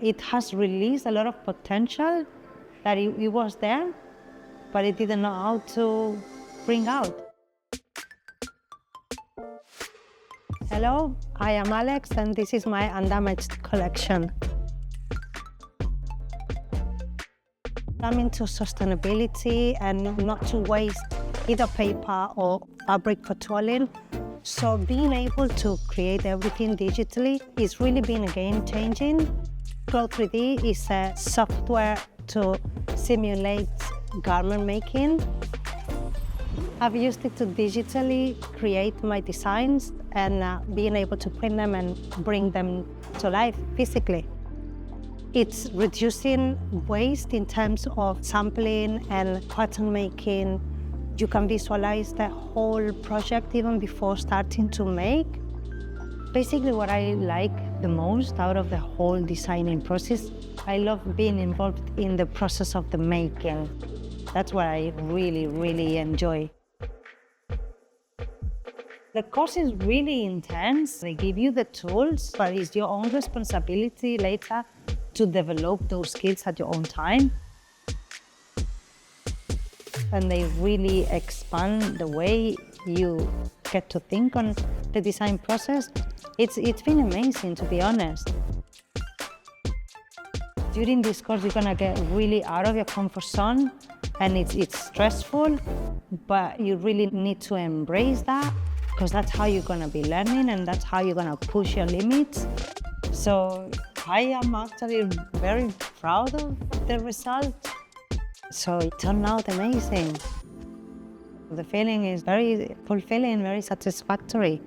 it has released a lot of potential that it was there, but it didn't know how to bring out. Hello, I am Alex, and this is my undamaged collection. I'm into sustainability and not to waste either paper or fabric for toiling. So being able to create everything digitally is really been a game-changing. Flow 3D is a software to simulate garment making. I've used it to digitally create my designs and being able to print them and bring them to life physically. It's reducing waste in terms of sampling and pattern making. You can visualize the whole project even before starting to make. Basically what I like the most out of the whole designing process, I love being involved in the process of the making. That's what I really, really enjoy. The course is really intense. They give you the tools, but it's your own responsibility later to develop those skills at your own time. And they really expand the way you get to think on the design process. It's been amazing, to be honest. During this course, you're gonna get really out of your comfort zone, and it's stressful, but you really need to embrace that, because that's how you're gonna be learning and that's how you're gonna push your limits. So I am actually very proud of the result. So it turned out amazing. The feeling is very fulfilling, very satisfactory.